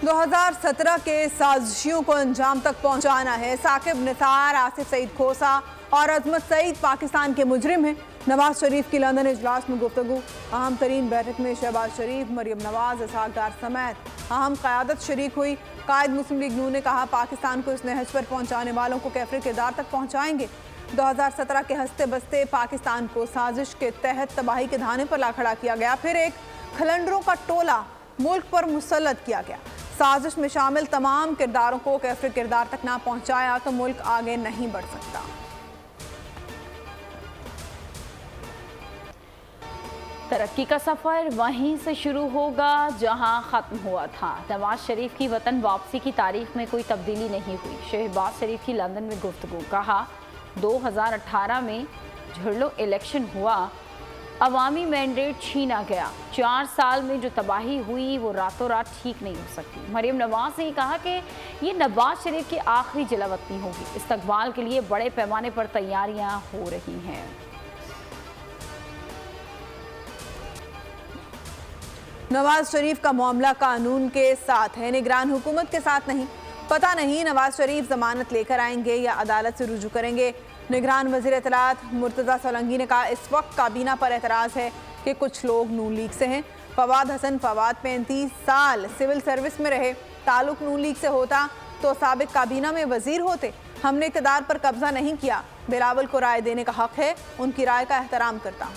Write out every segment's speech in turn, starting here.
2017 के साजिशों को अंजाम तक पहुंचाना है। साकिब निसार, आसिफ सईद खोसा और अजमत सईद पाकिस्तान के मुजरिम हैं। नवाज शरीफ की लंदन इजलास में गुफ्तगू। अहम तरीन बैठक में शहबाज शरीफ, मरियम नवाज, इसहाक डार समेत अहम क़यादत शरीक हुई। कायद मुस्लिम लीग नून ने कहा, पाकिस्तान को इस नहज पर पहुंचाने वालों को कैफर किरदार तक पहुंचाएंगे। 2017 के हंसते बसते पाकिस्तान को साजिश के तहत तबाही के धाने पर ला खड़ा किया गया। फिर एक खलंडरों का टोला मुल्क पर मुसल्लत किया गया। साजिश में शामिल तमाम किरदारों को कैफर किरदार तक ना पहुंचाया तो मुल्क आगे नहीं बढ़ सकता। तरक्की का सफ़र वहीं से शुरू होगा जहां ख़त्म हुआ था। नवाज शरीफ की वतन वापसी की तारीख में कोई तब्दीली नहीं हुई। शहबाज शरीफ की लंदन में गुफ्तगू। कहा, 2018 में झुरलो इलेक्शन हुआ, अवामी मैंडेट छीना गया। 4 साल में जो तबाही हुई वो रातों रात ठीक नहीं हो सकती। मरियम नवाज ने कहा कि ये नवाज शरीफ की आखिरी जलावतनी होगी। इस्तकबाल के लिए बड़े पैमाने पर तैयारियां हो रही हैं। नवाज शरीफ का मामला कानून के साथ है, निगरान हुकूमत के साथ नहीं। पता नहीं नवाज शरीफ जमानत लेकर आएंगे या अदालत से रुजू करेंगे। निगरान वज़ीर इत्तलात मुर्तज़ा सोलंकी ने कहा, इस वक्त काबीना पर एतराज़ है कि कुछ लोग नून लीग से हैं। फवाद हसन फवाद 35 साल सिविल सर्विस में रहे। ताल्लुक नून लीग से होता तो साबिक काबीना में वजीर होते। हमने इक़्तिदार पर कब्जा नहीं किया। बिलावल को राय देने का हक है, उनकी राय का एहतराम करता हूँ।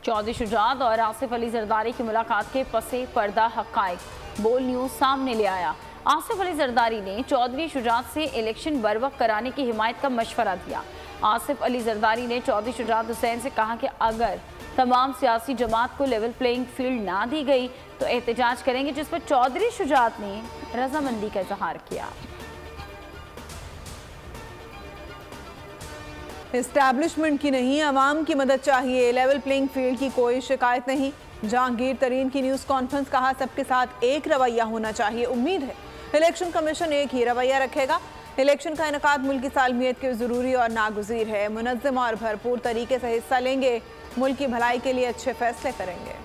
चौधरी शुजात और आसिफ अली जरदारी की मुलाकात के पसे पर्दा हक़ाइक़ बोल न्यूज़ सामने ले आया। आसिफ अली जरदारी ने चौधरी शुजात से इलेक्शन बरवक्त कराने की हिमायत का मशवरा दिया। आसिफ अली जरदारी ने चौधरी शुजात हुसैन से कहा कि अगर तमाम सियासी जमात को लेवल प्लेइंग फील्ड ना दी गई तो एहतजाज करेंगे, जिस पर चौधरी शुजात ने रजामंदी का इजहार किया। एस्टैब्लिशमेंट की नहीं, अवाम की मदद चाहिए। लेवल प्लेइंग फील्ड की कोई शिकायत नहीं। जहांगीर तरीन की न्यूज़ कॉन्फ्रेंस। कहा, सबके साथ एक रवैया होना चाहिए। उम्मीद है इलेक्शन कमीशन एक ही रवैया रखेगा। इलेक्शन का इनेकाद मुल्क की सालमियत के ज़रूरी और नागुज़ीर है। मुनज़्ज़म और भरपूर तरीके से हिस्सा लेंगे, मुल्क की भलाई के लिए अच्छे फैसले करेंगे।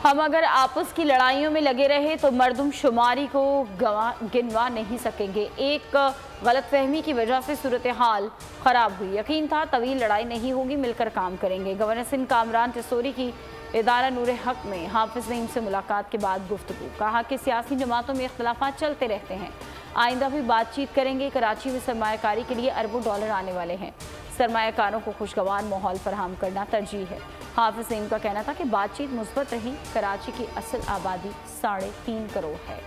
हम अगर आपस की लड़ाइयों में लगे रहे तो मरदमशुमारी को गिनवा नहीं सकेंगे। एक गलतफहमी की वजह से सूरत हाल ख़राब हुई। यकीन था तवील लड़ाई नहीं होगी, मिलकर काम करेंगे। गवर्नर सिंध कामरान टिसोरी की इदारा नूर हक में हाफिज नईम से मुलाकात के बाद गुफ्तगू। कहा कि सियासी जमातों में इख्तलाफात चलते रहते हैं, आइंदा भी बातचीत करेंगे। कराची में सरमायाकारी के लिए अरबों डॉलर आने वाले हैं। सरमायाकारों को खुशगवार माहौल फराहम करना तरजीह है। हाफिज नईम का कहना था कि बातचीत मुस्बत रही। कराची की असल आबादी 3.5 करोड़ है।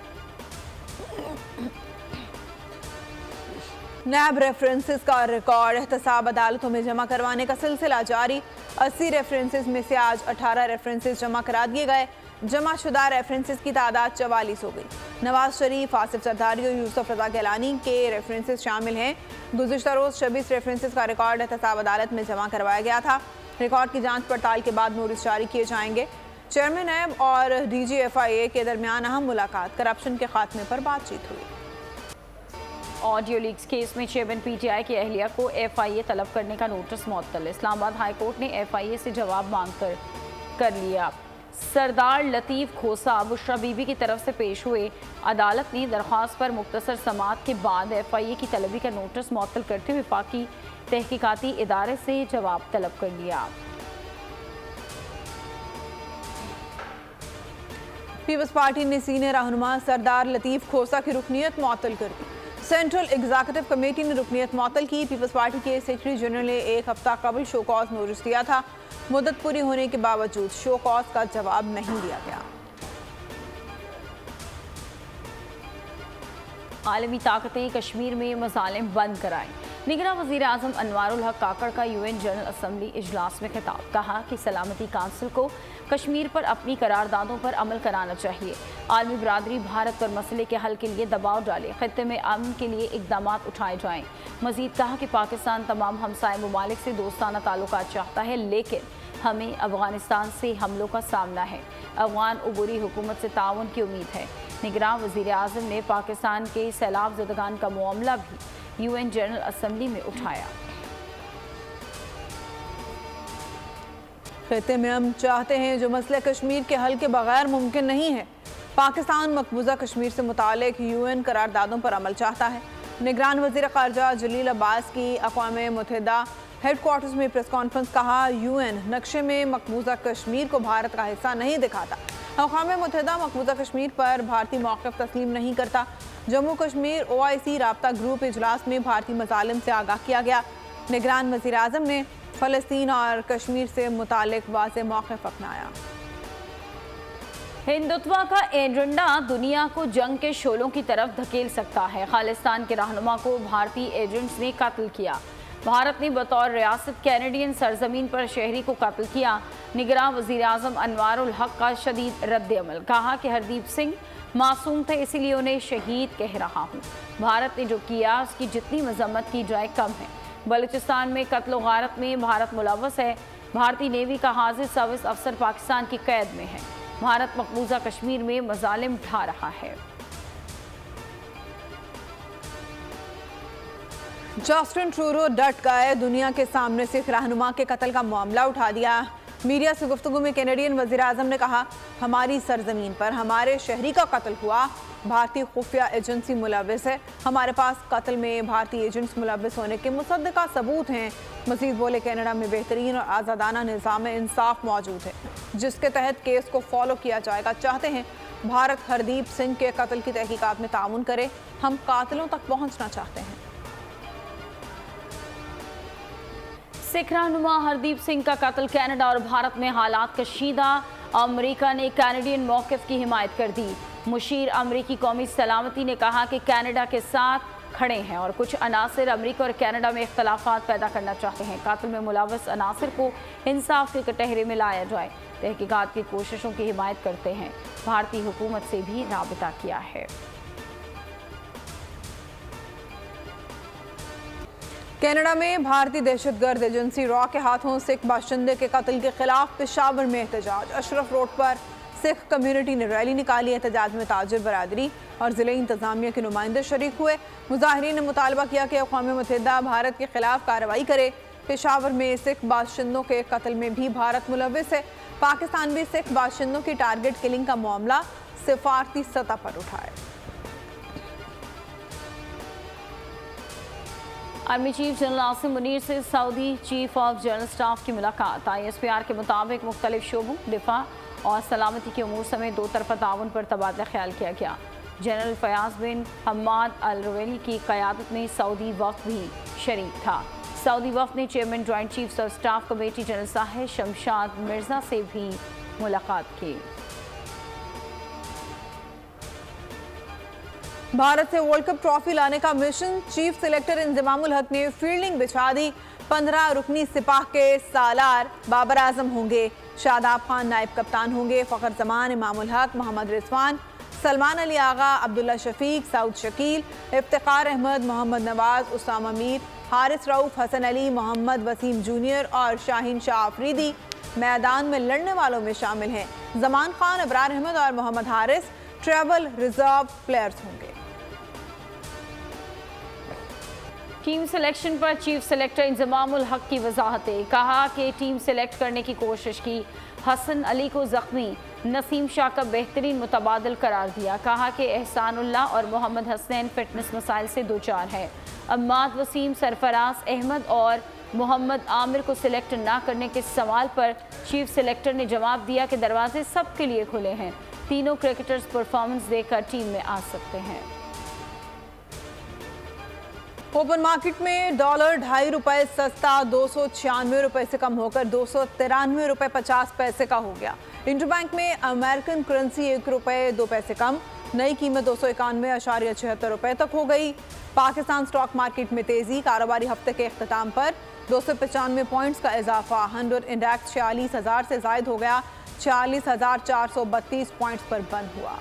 नैब रेफरेंसेस का रिकॉर्ड एहतसाब अदालतों में जमा करवाने का सिलसिला जारी। 80 रेफरेंसेस में से आज 18 रेफरेंसेस जमा करा दिए गए। जमा शुदा रेफरेंसेस की तादाद 44 हो गई। नवाज शरीफ, आसिफ जरदारी और यूसुफ रजा गिलानी के रेफरेंसेस शामिल हैं। गुज़िश्ता रोज़ 26 रेफरेंसेस का रिकॉर्ड एहतसाब अदालत में जमा करवाया गया था। रिकॉर्ड की जांच पड़ताल के बाद नोटिस जारी किए जाएंगे। चेयरमैन नैब और DG-FIA के दरमियान अहम मुलाकात। करप्शन के खात्मे पर बातचीत हुई। ऑडियो लीक्स केस में चेयरमैन PTI की अहलिया को FIA तलब करने का नोटिस मुअत्तल। इस्लामाबाद हाई कोर्ट ने FIA से जवाब मांग कर लिया। सरदार लतीफ़ खोसा बुशरा बीबी की तरफ से पेश हुए। अदालत ने दरख्वास्त पर मुख्तसर समाअत के बाद FIA की तलबी का नोटिस मुअत्तल करते हुए वफाकी तहकीकाती इदारे से जवाब तलब कर लिया। पीपल्स पार्टी ने सीनियर रहनुमा सरदार लतीफ़ खोसा की रुकनीत मुअत्तल कर दी। सेंट्रल एग्जीक्यूटिव कमेटी ने रुकनीत मुअत्तल की। पीपल्स पार्टी के सेक्रेटरी जनरल ने एक हफ्ता कबल शो कॉज नोटिस दिया था। मुद्दत पूरी होने के बावजूद शो कॉज का जवाब नहीं दिया गया। आलमी ताकतें कश्मीर में मसालिम बंद कराएं। निगरान वज़ीर आज़म अनवारुल हक काकड़ का UN जनरल असम्बली इजलास में खिताब। कहा कि सलामती काउंसिल को कश्मीर पर अपनी करारदादों पर अमल कराना चाहिए। आलमी बरादरी भारत पर मसले के हल के लिए दबाव डाले। खत्ते में अमन के लिए इकदाम उठाए जाएं। मजीद कहा कि पाकिस्तान तमाम हमसाए ममालिक से दोस्ताना ताल्लुकात चाहता है, लेकिन हमें अफगानिस्तान से हमलों का सामना है। अफगान उबूरी हुकूमत से ताउन की उम्मीद है। निगरान वज़ीर आज़म ने पाकिस्तान के सैलाब ज़दगान का मामला भी UN जनरल असम्बली में उठाया। खित्ते में हम चाहते हैं जो मसले कश्मीर के हल के बगैर मुमकिन नहीं है। पाकिस्तान मकबूजा कश्मीर से मुतालिक UN करारदादों पर अमल चाहता है। निगरान वज़ीर ख़ारजा जलील अब्बास की अक़वाम मुत्तहिदा हेडक्वार्टर्स में प्रेस कॉन्फ्रेंस। कहा, UN नक्शे में मकबूजा कश्मीर को भारत का हिस्सा नहीं दिखाता। अक़वाम मुत्तहिदा मकबूजा कश्मीर पर भारतीय मौक़िफ़ तस्लीम नहीं करता। जम्मू कश्मीर OIC राब्ता ग्रुप इजलास में भारतीय मसालिम से आगाह किया गया। निगरान वज़ीर आज़म ने फ़लस्तीन और कश्मीर से मुतालिक वाज़ेह मौक़िफ़ अपनाया। हिंदुत्व का एजेंडा दुनिया को जंग के शोलों की तरफ धकेल सकता है। खालिस्तान के रहनुमा को भारतीय एजेंट्स ने कत्ल किया। भारत ने बतौर रियासत कैनेडियन सरजमीन पर शहरी को कत्ल किया। निगरान वज़ीर आज़म अनवारुल हक का शदीद रद्द-ए-अमल। कहा कि हरदीप सिंह मासूम थे, इसीलिए उन्हें शहीद कह रहा हूँ। भारत ने जो किया उसकी जितनी मजम्मत की जाए कम है। बलूचिस्तान में कत्ल गारत में भारत मुलव्वस है। भारतीय नेवी का हाजिर सर्विस अफसर पाकिस्तान की कैद में है। भारत मकबूजा कश्मीर में मजालिम ढा रहा है। जस्टिन ट्रूडो डट गए। दुनिया के सामने सिख रहनुमा के कत्ल का मामला उठा दिया। मीडिया से गुफ्तगू में कैनेडियन वज़ीर आज़म ने कहा, हमारी सरजमीन पर हमारे शहरी का कत्ल हुआ। भारतीय खुफिया एजेंसी मुलव्वस है। हमारे पास कत्ल में भारतीय एजेंट्स मुलव्वस होने के मुसद्दका सबूत हैं। मज़ीद बोले, कनाडा में बेहतरीन और आज़ादाना निज़ाम इंसाफ मौजूद है जिसके तहत केस को फॉलो किया जाएगा। चाहते हैं भारत हरदीप सिंह के कत्ल की तहकीकात में ताउन करे। हम कातिलों तक पहुँचना चाहते हैं। सिख रहनुमा हरदीप सिंह का कत्ल कनाडा और भारत में हालात कशीदा। अमेरिका ने कैनेडियन मौक़िफ़ की हिमायत कर दी। मुशीर अमेरिकी कौमी सलामती ने कहा कि कनाडा के साथ खड़े हैं और कुछ अनासर अमेरिका और कनाडा में इख्तलाफात पैदा करना चाहते हैं। कत्ल में मुलव्वस अनासर को इंसाफ के कटहरे में लाया जाए। तहकीकात की कोशिशों की हिमायत करते हैं। भारतीय हुकूमत से भी राबिता किया है। कनाडा में भारतीय दहशतगर्द एजेंसी रॉ के हाथों सिख बाशिंदे के कत्ल के खिलाफ पेशावर में एहतजाज। अशरफ रोड पर सिख कम्युनिटी ने रैली निकाली। एहतजाज में ताजिर बरादरी और ज़िले इंतजामिया के नुमाइंदे शरीक हुए। मुजाहिरीन ने मुतालबा किया कि अक़वाम मुत्तहिदा भारत के खिलाफ कार्रवाई करे। पेशावर में सिख बाशिंदों के कत्ल में भी भारत मुलव्वस है। पाकिस्तान भी सिख बाशिंदों की टारगेट किलिंग का मामला सिफारती सतह पर उठाए। Army chief general Asim Munir से Saudi chief of general staff की मुलाकात। ISPR के मुताबिक मुख्तलिफ शोबों, दिफा और सलामती के उमूर समेत दो तरफा ताउन पर तबादला ख्याल किया गया। जनरल फयाज बिन हम्माद अल रवेली की क़यादत में सऊदी वफ़द भी शरीक था। सऊदी वफ़द ने chairman joint chiefs of staff committee general Sahib Shamshad Mirza से भी मुलाकात की। भारत से वर्ल्ड कप ट्रॉफी लाने का मिशन। चीफ सिलेक्टर इंजमामुल हक ने फील्डिंग बिछा दी। 15 रुकनी सिपाह के सालार बाबर आजम होंगे। शादाब खान नायब कप्तान होंगे। फ़खर जमान, इमामुल हक, मोहम्मद रिजवान, सलमान अली आगा, अब्दुल्ला शफीक, सऊद शकील, इफ्तिखार अहमद, मोहम्मद नवाज, उसामा मीर, हारिस रऊफ, हसन अली, मोहम्मद वसीम जूनियर और शाहीन शाह अफरीदी मैदान में लड़ने वालों में शामिल हैं। जमान खान, अबरार अहमद और Mohammad Haris travel reserve players होंगे। टीम सिलेक्शन पर चीफ सिलेक्टर इंजमामुल हक की वजाहतें। कहा कि टीम सिलेक्ट करने की कोशिश की। हसन अली को जख्मी, नसीम शाह का बेहतरीन मुतबादल करार दिया। कहा कि एहसानुल्लाह और मोहम्मद हसनैन फिटनेस मसाइल से दो चार है। अम्माद वसीम, सरफराज अहमद और मोहम्मद आमिर को सिलेक्ट ना करने के सवाल पर चीफ सिलेक्टर ने जवाब दिया कि दरवाजे सबके लिए खुले हैं। तीनों क्रिकेटर्स परफॉर्मेंस देकर टीम में आ सकते हैं। ओपन मार्केट में डॉलर ₹2.5 सस्ता 296 रुपए से कम होकर 293 रुपए 50 पैसे का हो गया। इंटरबैंक में अमेरिकन करेंसी ₹1 कम, नई कीमत 291.76 रुपए तक हो गई। पाकिस्तान स्टॉक मार्केट में तेजी। कारोबारी हफ्ते के अख्ताम पर 295 पॉइंट्स का इजाफा। 100 इंडेक्स 46,000 से जायद हो गया। 40,432 पॉइंट्स पर बंद हुआ।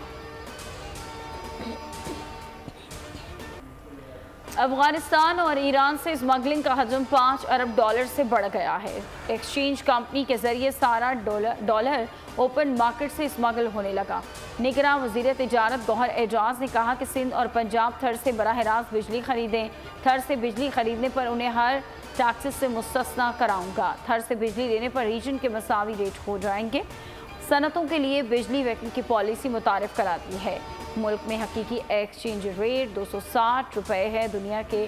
अफगानिस्तान और ईरान से स्मगलिंग का हजम $5 अरब से बढ़ गया है। एक्सचेंज कंपनी के जरिए सारा डॉलर ओपन मार्केट से स्मगल होने लगा। निगरान वज़ीर तिजारत गौहर एजाज ने कहा कि सिंध और पंजाब थर से बराह रास्त बिजली खरीदें। थर से बिजली खरीदने पर उन्हें हर टैक्सेस से मुस्तस्ना कराऊंगा। थर से बिजली लेने पर रीजन के मसावी रेट हो जाएंगे। सनतों के लिए बिजली वैक्यूम की पॉलिसी मुतारिफ करा दी है। मुल्क में हकीकी एक्सचेंज रेट 260 रुपए है। दुनिया के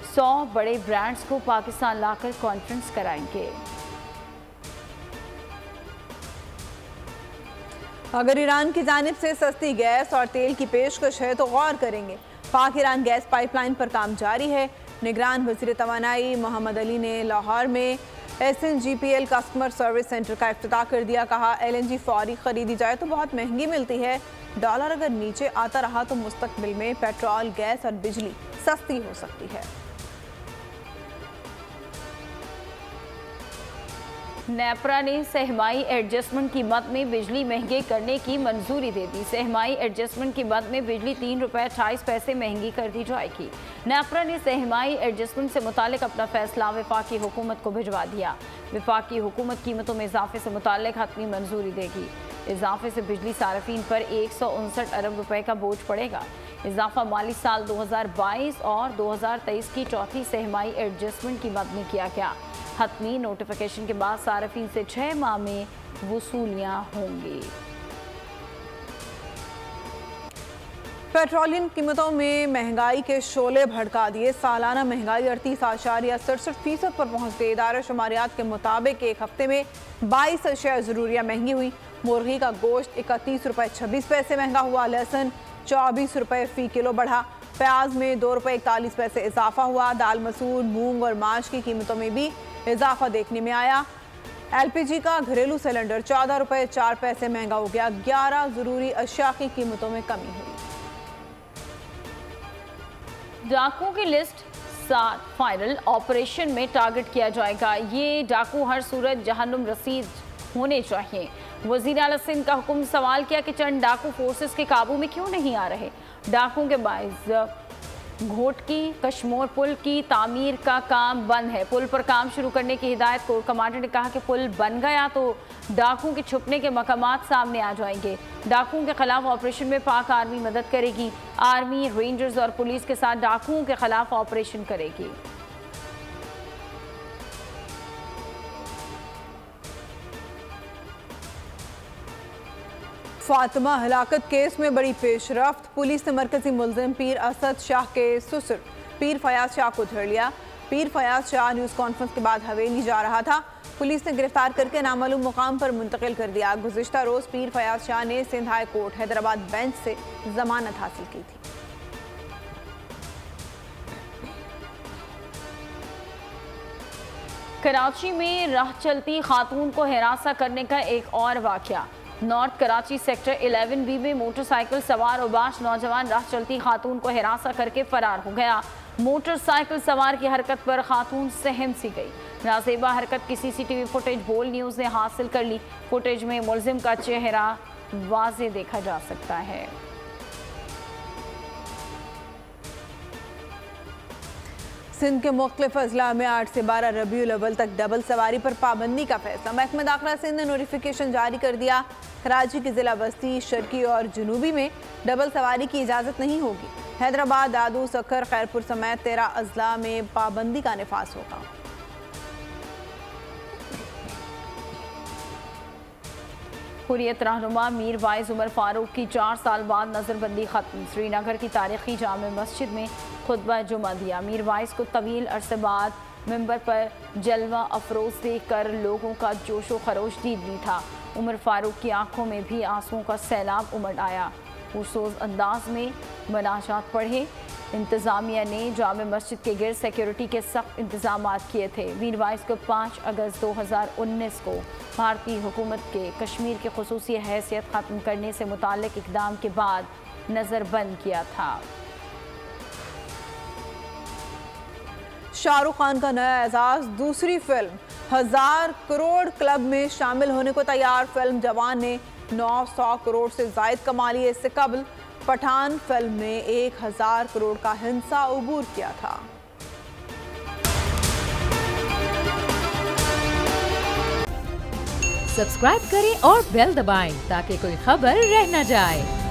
100 बड़े ब्रांड्स को पाकिस्तान लाकर कॉन्फ्रेंस कराएंगे। अगर ईरान की जानिब से सस्ती गैस और तेल की पेशकश है तो गौर करेंगे। पाक ईरान गैस पाइपलाइन पर काम जारी है। निगरान वज़ीर तवानाई मोहम्मद अली ने लाहौर में SNGPL कस्टमर सर्विस सेंटर का इफ्तिताह कर दिया। कहा LNG फौरी खरीदी जाए तो बहुत महंगी मिलती है। डॉलर अगर नीचे आता रहा तो मुस्तकबिल में पेट्रोल, गैस और बिजली सस्ती हो सकती है। नेपरा ने सहमाई एडजस्टमेंट की मद में बिजली महंगे करने की मंजूरी दे दी। सहमाई एडजस्टमेंट की मद में बिजली 3 रुपये 28 पैसे महंगी कर दी जाएगी। नेपरा ने सहमाई एडजस्टमेंट से मुतालिक अपना फैसला वफाकी हुकूमत को भिजवा दिया। वफाकी हुकूमत कीमतों में इजाफे से मुतालिक हतमी मंजूरी देगी। इजाफे से बिजली सार्फिन पर 159 अरब रुपए का बोझ पड़ेगा। इजाफा माली साल 2022 और 2023 की चौथी सहमाई एडजस्टमेंट की मद में किया गया। हतमी नोटिफिकेशन के बाद सार्फिन से 6 माह में वसूलियां होंगी। पेट्रोलियम कीमतों में महंगाई के शोले भड़का दिए। सालाना महंगाई 38.67% पर पहुंच गई। इदारा शुमारियात के मुताबिक एक हफ्ते में 22 अशिया ज़रूरिया महंगी हुई। मुर्गी का गोश्त 31 रुपये 26 पैसे महंगा हुआ। लहसुन 24 रुपये फ़ी किलो बढ़ा। प्याज में 2 रुपये 41 पैसे इजाफा हुआ। दाल, मसूर, मूंग और माश की कीमतों में भी इजाफा देखने में आया। LPG का घरेलू सिलेंडर 14 रुपये 4 पैसे महंगा हो गया। 11 ज़रूरी अशिया की कीमतों में कमी हुई। डाकुओं की लिस्ट 7 फाइनल ऑपरेशन में टारगेट किया जाएगा। ये डाकू हर सूरत जहन्नुम रसीद होने चाहिए। वज़ीर आला सिंध का हुक्म। सवाल किया कि चंद डाकू फोर्सेस के काबू में क्यों नहीं आ रहे। डाकुओं के बाइस घोटकी कश्मोर पुल की तामीर का काम बंद है। पुल पर काम शुरू करने की हिदायत। कोर कमांडर ने कहा कि पुल बन गया तो डाकुओं के छुपने के मकामात सामने आ जाएंगे। डाकुओं के खिलाफ ऑपरेशन में पाक आर्मी मदद करेगी। आर्मी, रेंजर्स और पुलिस के साथ डाकुओं के खिलाफ ऑपरेशन करेगी। फातिमा हलाकत केस में बड़ी पेशरफ्त। पुलिस ने मरकजी मुलजिम पीर असद शाह के ससुर पीर फयाज शाह को धर लिया। पीर फयाज शाह न्यूज़ कॉन्फ्रेंस के बाद हवेली जा रहा था। पुलिस ने गिरफ्तार करके नामालूम मुकाम पर मुंतकिल कर दिया। गुज़िश्ता रोज़ पीर फयाज शाह ने Sindh high court Hyderabad bench से जमानत हासिल की थी। कराची में राह चलती खातून को हिरासा करने का एक और वाकया। नॉर्थ कराची सेक्टर 11B में मोटरसाइकिल सवार उबाश नौजवान राह चलती खातून को हिरासा करके फरार हो गया। मोटरसाइकिल सवार की हरकत पर खातून सहम सी गई। नाजेबा हरकत की CCTV फुटेज बोल न्यूज़ ने हासिल कर ली। फुटेज में मुलजिम का चेहरा वाज़े देखा जा सकता है। सिंध के मुख्तलिफ अजला में 8 से 12 रबीउल अव्वल तक डबल सवारी पर पाबंदी का फैसला। महकमा दाखिला सिंध ने नोटिफिकेशन जारी कर दिया। कराची के जिला बस्ती, शर्की और जनूबी में डबल सवारी की इजाज़त नहीं होगी। हैदराबाद, दादू, सखर, खैरपुर समेत 13 अजला में पाबंदी का निफाज होगा। हुर्रियत रहनुमा मीर वाइज उमर फारूक की 4 साल बाद नज़रबंदी खत्म। श्रीनगर की तारीखी जामे मस्जिद में खुतबा जुमा दिया। मीर वाइज को तवील अरसे बाद मिंबर पर जलवा अफरोज देख कर लोगों का जोशो खरोश दीदनी था। उमर फारूक की आंखों में भी आंसुओं का सैलाब उमड़ आया। पुरसोज अंदाज में मनाजात पढ़े। इंतज़ामिया ने जामे मस्जिद के गिर्द सिक्योरिटी के सख्त इंतजाम किए थे। मीर वाइज को 5 अगस्त 2019 को भारतीय हुकूमत के कश्मीर की खुसूसी हैसियत ख़त्म करने से मुताल्लिक इक़दाम के बाद नज़रबंद किया था। शाहरुख खान का नया एजाज़। दूसरी फिल्म 1000 करोड़ क्लब में शामिल होने को तैयार। फिल्म जवान ने 900 करोड़ से ज़ायद कमा लिए। इससे कबल पठान फिल्म ने 1000 करोड़ का हिस्सा अबूर किया था। सब्सक्राइब करें और बेल दबाएं ताकि कोई खबर रह न जाए।